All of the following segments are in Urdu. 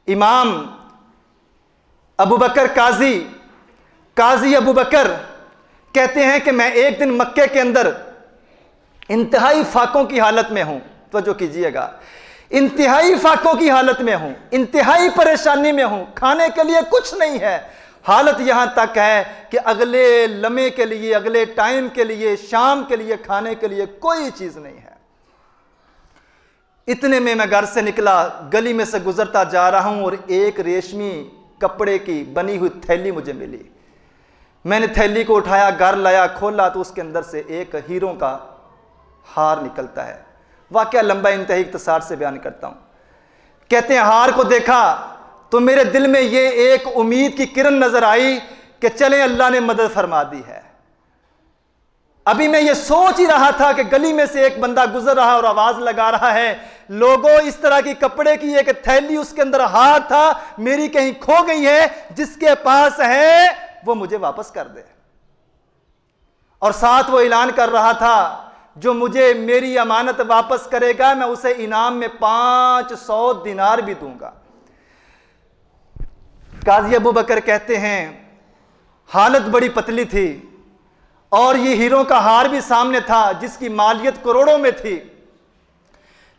امام ابو بکر قاضی ابو بکر کہتے ہیں کہ میں ایک دن مکے کے اندر انتہائی فاقوں کی حالت میں ہوں، توجہ کیجئے گا، انتہائی فاقوں کی حالت میں ہوں، انتہائی پریشانی میں ہوں، کھانے کے لیے کچھ نہیں ہے، حالت یہاں تک ہے کہ اگلے لمحے کے لیے، اگلے ٹائم کے لیے، شام کے لیے کھانے کے لیے کوئی چیز نہیں ہے۔ اتنے میں گھر سے نکلا، گلی میں سے گزرتا جا رہا ہوں اور ایک ریشمی کپڑے کی بنی ہوئی تھیلی مجھے ملی۔ میں نے تھیلی کو اٹھایا، گھر لایا، کھولا تو اس کے اندر سے ایک ہیروں کا ہار نکلتا ہے۔ واقعہ لمبا انتہائی اختصار سے بیان کرتا ہوں۔ کہتے ہیں ہار کو دیکھا تو میرے دل میں یہ ایک امید کی کرن نظر آئی کہ چلیں اللہ نے مدد فرما دی ہے۔ ابھی میں یہ سوچ ہی رہا تھا کہ گلی میں سے ایک بندہ گزر رہا اور آواز لگا رہا ہے، لوگوں اس طرح کی کپڑے کی ایک تھیلی، اس کے اندر ہار تھا، میری کہیں کھو گئی ہے، جس کے پاس ہے وہ مجھے واپس کر دے۔ اور ساتھ وہ اعلان کر رہا تھا، جو مجھے میری امانت واپس کرے گا میں اسے انعام میں 500 دینار بھی دوں گا۔ قاضی ابو بکر کہتے ہیں حالت بڑی پتلی تھی اور یہ ہیروں کا ہار بھی سامنے تھا جس کی مالیت کروڑوں میں تھی،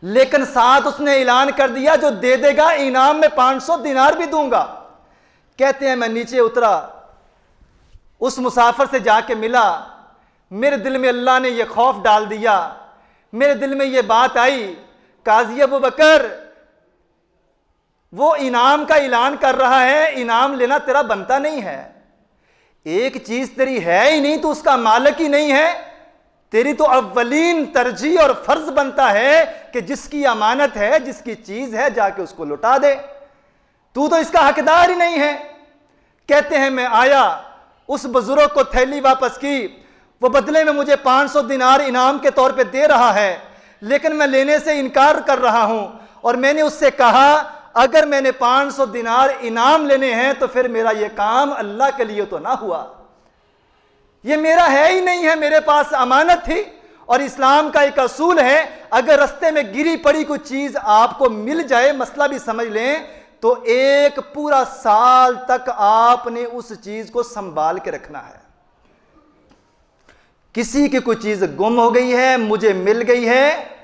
لیکن ساتھ اس نے اعلان کر دیا جو دے دے گا انعام میں 500 دینار بھی دوں گا۔ کہتے ہیں میں نیچے اترا، اس مسافر سے جا کے ملا، میرے دل میں اللہ نے یہ خوف ڈال دیا، میرے دل میں یہ بات آئی، قاضی ابو بکر وہ انعام کا اعلان کر رہا ہے، انعام لینا تیرا بنتا نہیں ہے، ایک چیز تیری ہے ہی نہیں تو اس کا مالک ہی نہیں ہے، تیری تو اولین ترجیح اور فرض بنتا ہے کہ جس کی امانت ہے، جس کی چیز ہے، جا کے اس کو لوٹا دے، تو اس کا حقدار ہی نہیں ہے۔ کہتے ہیں میں آیا، اس بزرگ کو تھیلی واپس کی، وہ بدلے میں مجھے 500 دینار انعام کے طور پہ دے رہا ہے، لیکن میں لینے سے انکار کر رہا ہوں، اور میں نے اس سے کہا اگر میں نے 500 دینار انعام لینے ہیں تو پھر میرا یہ کام اللہ کے لیے تو نہ ہوا، یہ میرا ہے ہی نہیں ہے، میرے پاس امانت تھی۔ اور اسلام کا ایک اصول ہے، اگر رستے میں گری پڑی کوئی چیز آپ کو مل جائے، مسئلہ بھی سمجھ لیں، تو ایک پورا سال تک آپ نے اس چیز کو سنبھال کے رکھنا ہے۔ کسی کی کوئی چیز گم ہو گئی ہے، مجھے مل گئی ہے،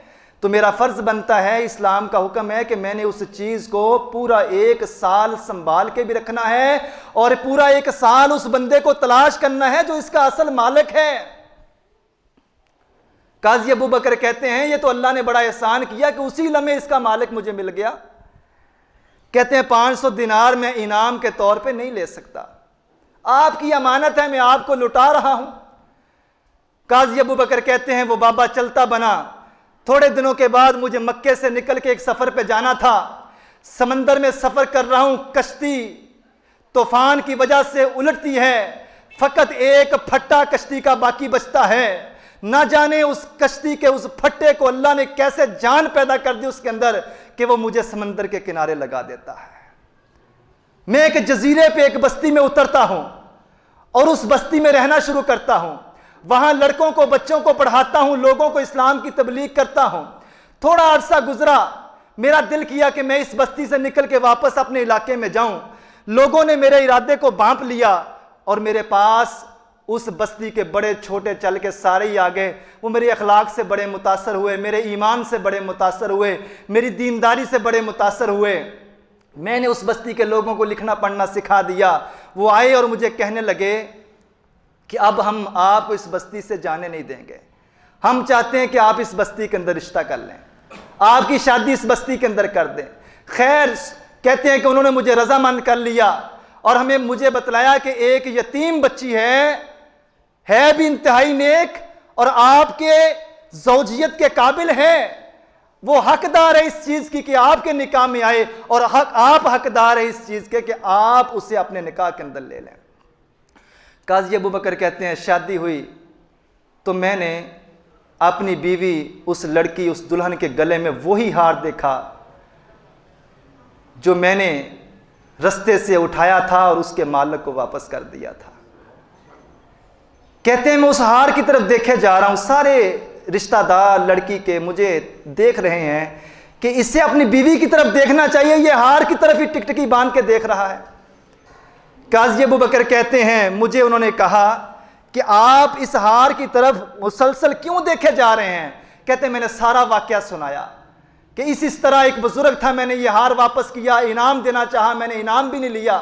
تو میرا فرض بنتا ہے، اسلام کا حکم ہے کہ میں نے اس چیز کو پورا 1 سال سنبھال کے بھی رکھنا ہے، اور پورا 1 سال اس بندے کو تلاش کرنا ہے جو اس کا اصل مالک ہے۔ قاضی ابو بکر کہتے ہیں یہ تو اللہ نے بڑا احسان کیا کہ اسی لمحے اس کا مالک مجھے مل گیا۔ کہتے ہیں 500 دینار میں انعام کے طور پہ نہیں لے سکتا، آپ کی امانت ہے، میں آپ کو لٹا رہا ہوں۔ قاضی ابو بکر کہتے ہیں وہ بابا چلتا بنا، تھوڑے دنوں کے بعد مجھے مکے سے نکل کے ایک سفر پہ جانا تھا، سمندر میں سفر کر رہا ہوں، کشتی طوفان کی وجہ سے الٹتی ہے، فقط ایک پھٹا کشتی کا باقی بچتا ہے، نہ جانے اس کشتی کے اس پھٹے کو اللہ نے کیسے جان پیدا کر دی اس کے اندر کہ وہ مجھے سمندر کے کنارے لگا دیتا ہے۔ میں ایک جزیرے پہ ایک بستی میں اترتا ہوں اور اس بستی میں رہنا شروع کرتا ہوں، وہاں لڑکوں کو بچوں کو پڑھاتا ہوں، لوگوں کو اسلام کی تبلیغ کرتا ہوں۔ تھوڑا عرصہ گزرا، میرا دل کیا کہ میں اس بستی سے نکل کے واپس اپنے علاقے میں جاؤں، لوگوں نے میرے ارادے کو بانپ لیا اور میرے پاس اس بستی کے بڑے چھوٹے چل کے سارے ہی آگے، وہ میرے اخلاق سے بڑے متاثر ہوئے، میرے ایمان سے بڑے متاثر ہوئے، میری دینداری سے بڑے متاثر ہوئے۔ میں نے اس بستی کے لوگوں کو لکھنا پڑھنا سکھا دیا، وہ آئے اور مجھے کہنے لگے کہ اب ہم آپ کو اس بستی سے جانے نہیں دیں گے، ہم چاہتے ہیں کہ آپ اس بستی کے اندر رشتہ کر لیں، آپ کی شادی اس بستی کے اندر کر دیں۔ خیر، کہتے ہیں کہ انہوں نے مجھے رضامند کر لیا اور مجھے بتلایا کہ ایک یتیم بچی ہے بھی انتہائی نیک اور آپ کے زوجیت کے قابل ہے، وہ حقدار ہے اس چیز کی کہ آپ کے نکاح میں آئے، اور آپ حقدار ہے اس چیز کے کہ آپ اسے اپنے نکاح کے اندر لے لیں۔ قاضی ابو بکر کہتے ہیں شادی ہوئی تو میں نے اپنی بیوی، اس لڑکی، اس دلہن کے گلے میں وہی ہار دیکھا جو میں نے رستے سے اٹھایا تھا اور اس کے مالک کو واپس کر دیا تھا۔ کہتے ہیں میں اس ہار کی طرف دیکھے جا رہا ہوں، سارے رشتہ دار لڑکی کے مجھے دیکھ رہے ہیں کہ اسے اپنی بیوی کی طرف دیکھنا چاہیے، یہ ہار کی طرف ہی ٹکٹکی باندھ کے دیکھ رہا ہے۔ قاضی ابوبکر کہتے ہیں مجھے انہوں نے کہا کہ آپ اس ہار کی طرف مسلسل کیوں دیکھے جا رہے ہیں؟ کہتے ہیں میں نے سارا واقعہ سنایا کہ اس طرح ایک بزرگ تھا، میں نے یہ ہار واپس کیا، انعام دینا چاہا، میں نے انعام بھی نہیں لیا۔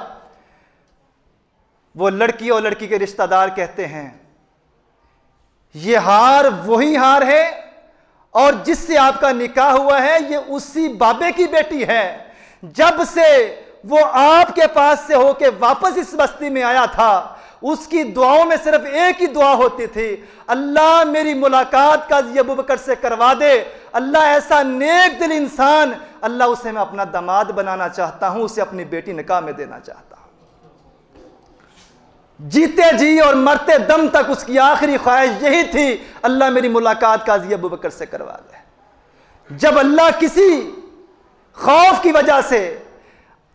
وہ لڑکی اور لڑکی کے رشتہ دار کہتے ہیں یہ ہار وہی ہار ہے اور جس سے آپ کا نکاح ہوا ہے یہ اسی بابے کی بیٹی ہے۔ جب سے وہ آپ کے پاس سے ہو کے واپس اس بستی میں آیا تھا، اس کی دعاؤں میں صرف ایک ہی دعا ہوتی تھی، اللہ میری ملاقات قاضی ابوبکر سے کروا دے، اللہ ایسا نیک دل انسان، اللہ اسے میں اپنا داماد بنانا چاہتا ہوں، اسے اپنی بیٹی نکاح میں دینا چاہتا ہوں۔ جیتے جی اور مرتے دم تک اس کی آخری خواہش یہی تھی، اللہ میری ملاقات قاضی ابوبکر سے کروا دے۔ جب اللہ کسی خوف کی وجہ سے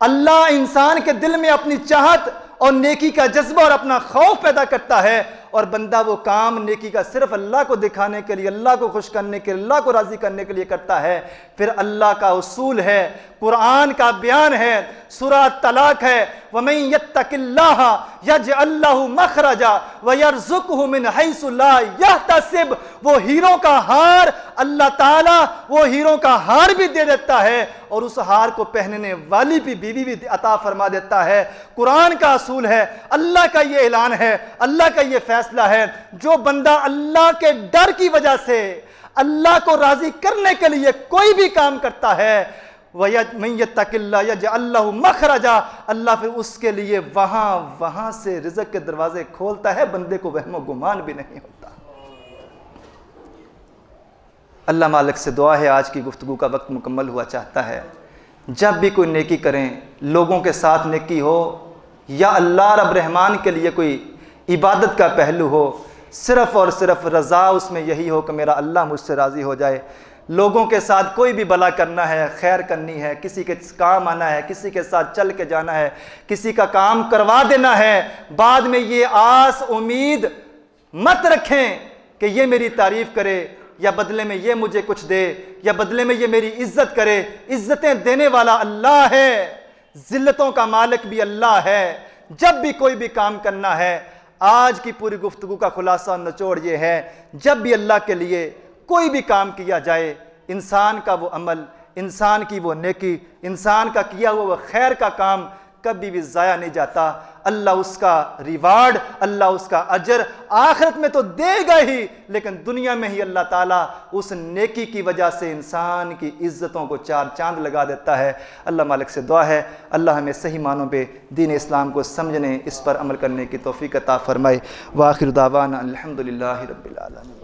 اللہ انسان کے دل میں اپنی چاہت اور نیکی کا جذبہ اور اپنا خوف پیدا کرتا ہے اور بندہ وہ کام نیکی کا صرف اللہ کو دکھانے کے لیے، اللہ کو خوش کرنے کے لیے، اللہ کو راضی کرنے کے لیے کرتا ہے، پھر اللہ کا اصول ہے، قرآن کا بیان ہے، سورہ طلاق ہے، وَمَن يَتَّقِ اللَّهَ يَجْعَل لَّهُ مَخْرَجًا وَيَرْزُقْهُ مِنْ حَيْثُ لَا يَحْتَسِبُ۔ وہ ہیروں کا ہار اللہ تعالیٰ وہ ہیروں کا ہار بھی دے دیتا ہے اور اس ہار کو پہننے والی بھی بیوی بھی عطا فرما دیتا ہے۔ قرآن کا اصول ہے، اللہ کا یہ اعلان ہے، اللہ کا یہ فیصلہ ہے، جو بندہ اللہ کے ڈر کی وجہ سے اللہ کو راضی کرنے کے لیے کوئی بھی کام کرتا ہے، وَمَن يَتَّقِ اللَّهَ يَجْعَل لَّهُ مَخْرَجًا، اللہ پھر اس کے لیے وہاں سے رزق کے دروازے کھولتا ہے، بندے کو وہم و گمان بھی نہیں ہوتا۔ اللہ مالک سے دعا ہے، آج کی گفتگو کا وقت مکمل ہوا چاہتا ہے، جب بھی کوئی نیکی کریں، لوگوں کے ساتھ نیکی ہو یا اللہ رب رحمان کے لیے کوئی عبادت کا پہلو ہو، صرف اور صرف رضا اس میں یہی ہو کہ میرا اللہ مجھ سے راضی ہو جائے۔ لوگوں کے ساتھ کوئی بھی بھلا کرنا ہے، خیر کرنی ہے، کسی کے کام آنا ہے، کسی کے ساتھ چل کے جانا ہے، کسی کا کام کروا دینا ہے، بعد میں یہ آس امید مت رکھیں کہ یہ میری تعریف کرے یا بدلے میں یہ مجھے کچھ دے یا بدلے میں یہ میری عزت کرے۔ عزتیں دینے والا اللہ ہے، ذلتوں کا مالک بھی اللہ ہے۔ جب بھی کوئی بھی کام کرنا ہے، آج کی پوری گفتگو کا خلاصہ اور نچوڑ یہ ہے، جب بھی اللہ کے لیے کوئی بھی کام کیا جائے، انسان کا وہ عمل، انسان کی وہ نیکی، انسان کا کیا ہوا وہ خیر کا کام کبھی بھی ضائع نہیں جاتا۔ اللہ اس کا ریوارڈ، اللہ اس کا اجر آخرت میں تو دے گا ہی، لیکن دنیا میں ہی اللہ تعالیٰ اس نیکی کی وجہ سے انسان کی عزتوں کو چار چاند لگا دیتا ہے۔ اللہ مالک سے دعا ہے اللہ ہمیں صحیح معنوں پہ دین اسلام کو سمجھنے، اس پر عمل کرنے کی توفیق عطا فرمائے۔ وآخر دعوانا الحمدللہ رب العالمین۔